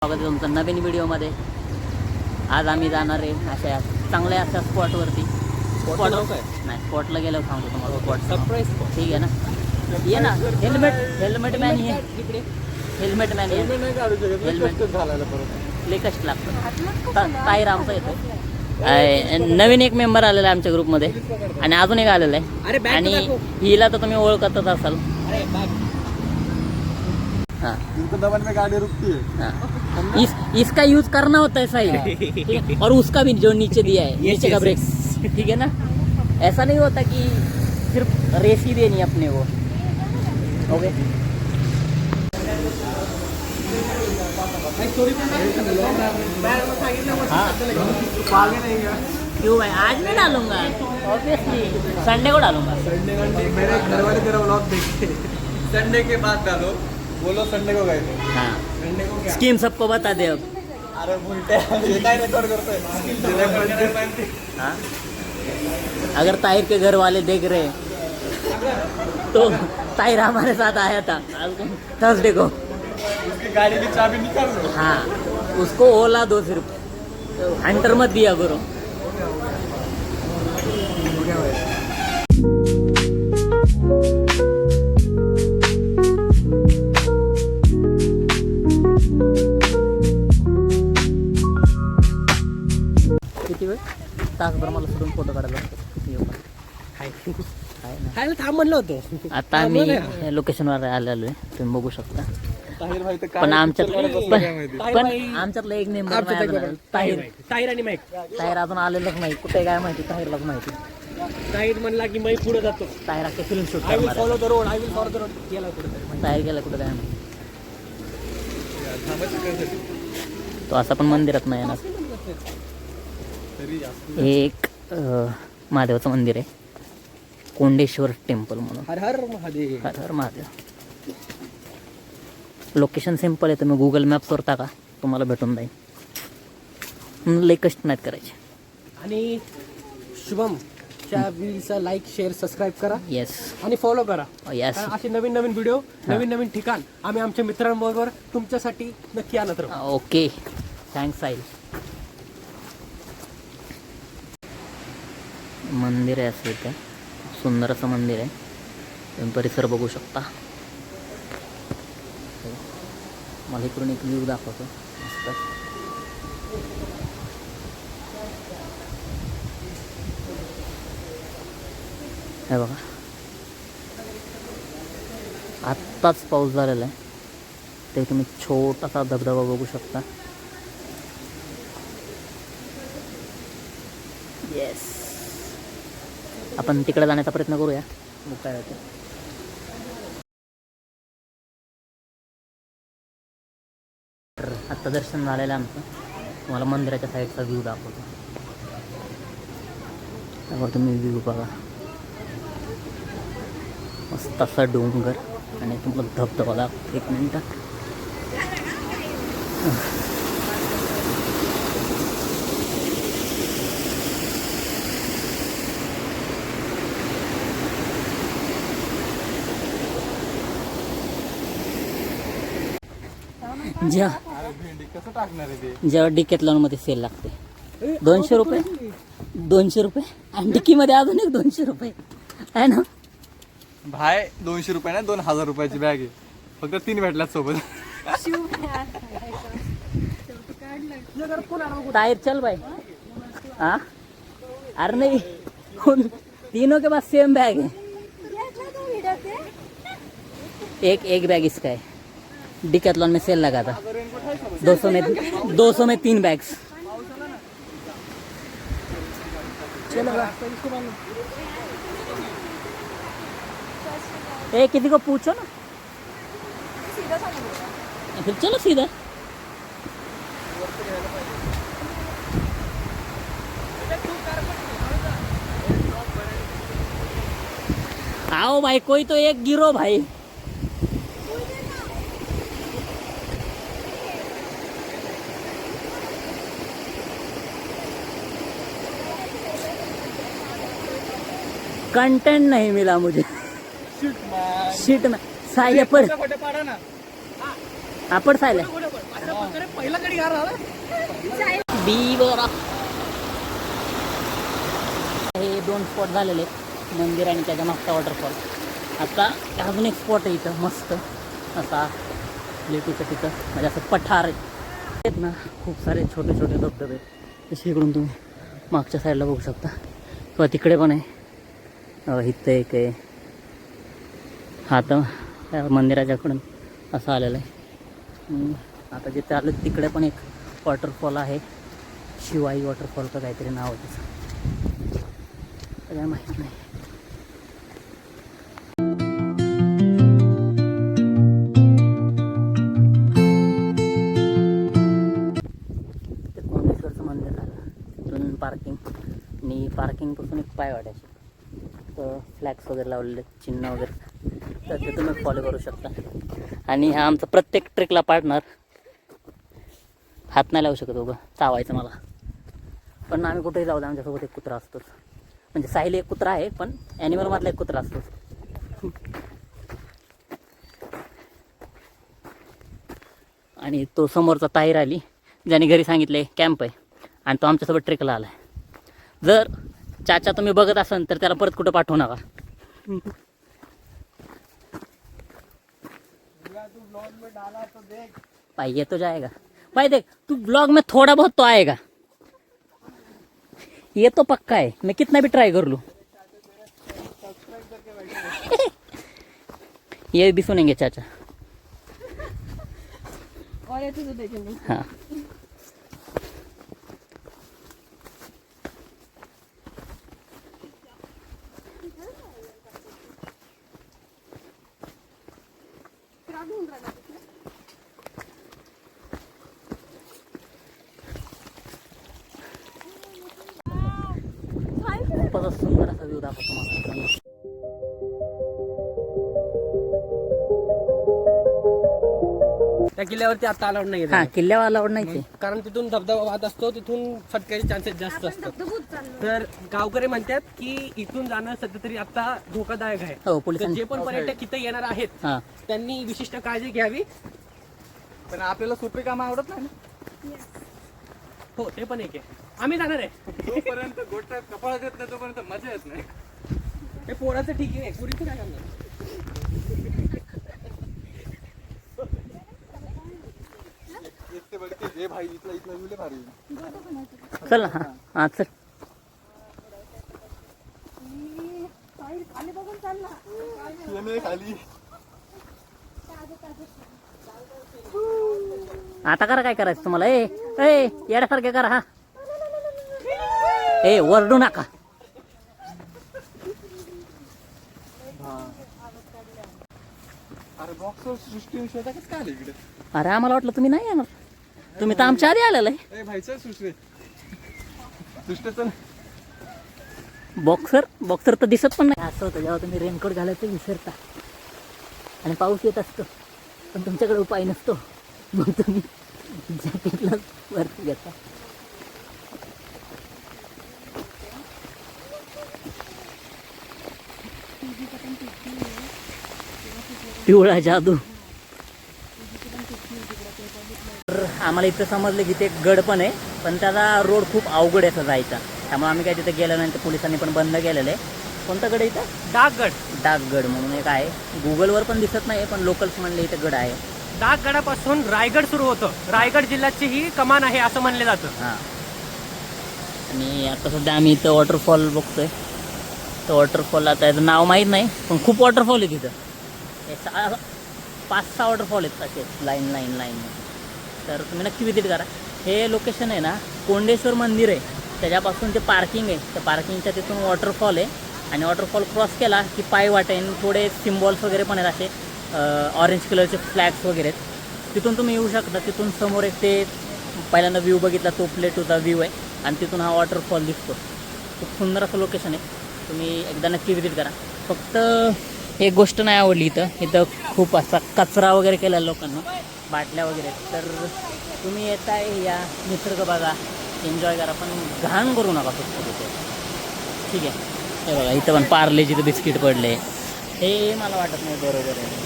स्वागत आहे तुमचं नवीन व्हिडिओमध्ये. आज आम्ही जाणार आहे अशा चांगल्या अशा स्पॉटवरती. स्पॉटला गेल्यावर सांगतो तुम्हाला. स्पॉट सरप्राईज ठीक आहे ना. ये ना. हेल्मेट मॅन ये. हेल्मेट मॅन ये. हेल्मेट लय कष्ट लागतं. टायर आमचा येतो. नवीन एक मेंबर आलेला आहे आमच्या ग्रुपमध्ये आणि अजून एक आलेला आहे आणि हिला तर तुम्ही ओळखतच असाल. हाँ में गाड़ी रुकती है। हाँ इसका यूज करना होता है सही, ठीक है? और उसका भी जो नीचे दिया है नीचे का ब्रेक, ठीक है ना. ऐसा नहीं होता कि सिर्फ रेस ही देनी अपने को. ओके क्यों भाई आज नहीं डालूंगा, ऑब्वियसली संडे को डालूंगा. मेरे घर वाले तेरा व्लॉग देखते संडे के बाद डालो. बोलो संडे को गए थे. हाँ संडे को क्या? स्कीम सबको बता दे अब. अरे बोलते ये काय रिकॉर्ड करतोय. हाँ अगर ताहिर के घर वाले देख रहे हैं तो ताहिर हमारे साथ आया था थर्सडे को. उसकी गाड़ी की चाबी निकाल दो. हाँ उसको ओला दो, सिर्फ हंटर मत दिया करो. किती वेळ? तासभर मला सोडून फोटो काढायला लागतो. खायला थांब म्हणलं होतं. आता आम्ही लोकेशनवर आलेलो आहे, तुम्ही बघू शकता. ताहिर भाई तर पण आमच्यातलं एक नेंबर ताहिर आणि माईक. ताहिर अजून आलेलंच नाही. कुठे काय माहिती, ताहिरलाच माहिती. ताहिर म्हणला की मी पुढे जातो. ताहिर अख्खे फिल्म शूट आय विल करणार follow the road. I will follow the road. गेला कुठे ताहिर गेला कुठं काय माहिती. तो असा पण मंदिरात नाही येणार. हे एक महादेवाचं मंदिर आहे, कोंडेश्वर टेम्पल म्हणून. हर हर महादेव. हर हर महादेव. लोकेशन सिम्पल आहे, तुम्ही गुगल मॅप्सवर टाका, तुम्हाला भेटून जाईल. लई कष्ट नाहीत करायचे. आणि शुभम च्या व्हिडिओचा लाईक शेअर सबस्क्राईब करा. येस आणि फॉलो करा. येस असे नवीन नवीन व्हिडिओ नवीन नवीन ठिकाण आम्ही आमच्या मित्रांबरोबर तुमच्यासाठी नक्की आणत राहू. Okay thanks Sahil. मंदिर आहे असं इथे, सुंदर असं मंदिर आहे. तुम्ही परिसर बघू शकता. मला इकडून एक व्ह्यू दाखवतो मस्त. हे बघा आत्ताच पाऊस झालेला आहे, ते तुम्ही छोटासा धबधबा बघू शकता. येस आपण तिकडे जाण्याचा प्रयत्न करूया. मग काय होतं. तर आत्ता दर्शन झालेलं आहे आमचं. तुम्हाला मंदिराच्या साईडचा व्ह्यू दाखवतो. त्यावर तुम्ही व्ह्यू बघा. मस्त असा डोंगर आणि तुम्हाला धबधबा दाखवतो. एक मिनिट. जेव्हा डिकेतलॉन मध्ये सेल लागते 200 रुपये 200 रुपये आणि डिकीमध्ये अजून एक 200 रुपये आहे ना भाई. 200 रुपये ना 2000 रुपयाची बॅग आहे. फक्त 3 भेटल्यात सोबत. टायर चल भाई. हाँ अरे नहीं तीनों के पास सेम बैग है. एक बैग इसका है. डिकैथलॉन में सेल लगा था 200 में 3 बैग्स. ए किसी को पूछो ना. फिर चलो सीधा. आओ भाई कोई तो एक गिरो भाई. कंटेंट नहीं मिला मुझे. शिट में साहिल आपण आपण साहिल पहिला कडी बीवरा हे 2 स्पॉट झालेले आहेत, मंदिर आणि त्याच्या मागचा वॉटरफॉल. आता अजून एक स्पॉट आहे इथं मस्त असा लेटीचं तिथं, म्हणजे असं पठार आहेत ना, खूप सारे छोटे छोटे धबधबे आहेत. तसे इकडून तुम्ही मागच्या साईडला बघू शकता, किंवा तिकडे पण आहे. इथं एक आहे, हा तर त्या मंदिराच्याकडून असं आलेलं आहे. आता जिथे आलं तिकडे पण एक वॉटरफॉल आहे, शिवाई वॉटरफॉल का काहीतरी नाव आहे त्याचं, काय माहीत नाही. ते कोंडेश्वरचं मंदिर झालं, तिथून पार्किंग आणि पार्किंगपासून एक पाय वाटायचे तर फ्लॅग्स वगैरे लावलेले, चिन्ह वगैरे, तर ते तुम्ही फॉलो करू शकता. आणि हा आमचा प्रत्येक ट्रेकला पार्टनर. हात नाही लावू शकत उभं, चावायचं मला, पण आम्ही कुठेही जाऊ दे आमच्यासोबत एक कुत्रा असतोच. म्हणजे साहिल एक कुत्रा आहे, पण ॲनिमलमधला एक कुत्रा असतोच. आणि तो समोरचा ताईर आली, ज्याने घरी सांगितले कॅम्प आहे, आणि तो आमच्यासोबत ट्रेकला आला आहे. जर चाचा तुम्ही बघत असाल तर त्याला परत कुठं पाठवू नका. भाई ये तो जाएगा भाई, देख तू ब्लॉग में थोड़ा बहुत तो आएगा, ये तो पक्का है, मैं कितना भी ट्राई कर लूं. ये भी सुनेंगे चाचा. हाँ खूपच सुंदर असा व्ह्यू दाखवतो मला. त्या किल्ल्यावरती आता अलाउड नाही हा, किल्ल्यावर अलाउड नाही, कारण तिथून धबधबा वाहत असतो, तिथून फटकायचे चान्सेस जास्त असतात. तर गावकरी म्हणतात की इथून जाणं सध्या तरी आता धोकादायक आहे. हो, तर पोलिसांनी जे पण पर्यटक इथे येणार आहेत हा, त्यांनी विशिष्ट काळजी घ्यावी. पण आपल्याला सोपे काम आवडत नाही ना. हो, ते पण एक आहे. आम्ही जाणार आहे, जोपर्यंत गोट्यात कपाळात येत नाही तोपर्यंत मजा येत नाही. हे पोराचं ठीक आहे, पुरीचं काय करणार. चल ना. हा चल. आता करा, काय करायचं तुम्हाला. ए ए येण्यासारखे करा. हा ए वरडू नका. अरे बॉक्सर सृष्टी शोधा कसं काय आलं इकडे. अरे आम्हाला वाटलं तुम्ही नाही येणार, तुम्ही तर आमच्या आधी आलेलं आहे. भाईचं सृष्टी सृष्टीचं बॉक्सर तर दिसत पण नाही. असं होतं जेव्हा तुम्ही रेनकोट घालायचं विसरता आणि पाऊस येत असतो, पण तुमच्याकडे उपाय नसतो, मग तुम्ही जॅकेटला वरती घेता. पिवळा जादू. तर आम्हाला इथं समजलं की ते गड पण आहे, पण त्याचा रोड खूप अवघड आहे जायचा, त्यामुळे आम्ही काय तिथे गेलो नाही. पोलिसांनी पण बंद केलेलं आहे. कोणतं गड आहे इथं? डाकगड म्हणून एक आहे. गुगलवर पण दिसत नाही, पण लोकल्स म्हणले इथं गड आहे. डाकगडापासून रायगड सुरू होतं. रायगड जिल्ह्याची ही कमान आहे असं म्हणलं जातं. हां. आणि आता सध्या आम्ही इथं वॉटरफॉल बघतोय. तर वॉटरफॉल आता याचं नाव माहीत नाही, पण खूप वॉटरफॉल आहे तिथं. 5-6 वॉटरफॉल आहेत असे लाईन. तर तुम्ही नक्की विजिट करा. हे लोकेशन आहे ना, कोंडेश्वर मंदिर आहे त्याच्यापासून ते पार्किंग आहे, त्या पार्किंगच्या तिथून वॉटरफॉल आहे. आणि वॉटरफॉल क्रॉस केला की पाय वाटेन थोडे सिम्बॉल्स वगैरे पण आहेत, असे ऑरेंज कलरचे फ्लॅग्स वगैरे आहेत. तिथून तुम्ही येऊ शकता. तिथून समोर एक ते पहिल्यांदा व्ह्यू बघितला तो प्लेटूचा व्ह्यू आहे, आणि तिथून हा वॉटरफॉल दिसतो. खूप सुंदर असं लोकेशन आहे, तुम्ही एकदा नक्की विजिट करा. फक्त एक गोष्ट नाही आवडली, इथं खूप असा कचरा वगैरे केला लोकांना, बाटल्या वगैरे. तर तुम्ही येताय या निसर्ग बघा, एन्जॉय करा, पण घाण करू नका फक्त तिथे. ठीक आहे. हे बघा इथं पण पार्लेजीचं बिस्किट पडले, हे मला वाटत नाही बरोबर आहे.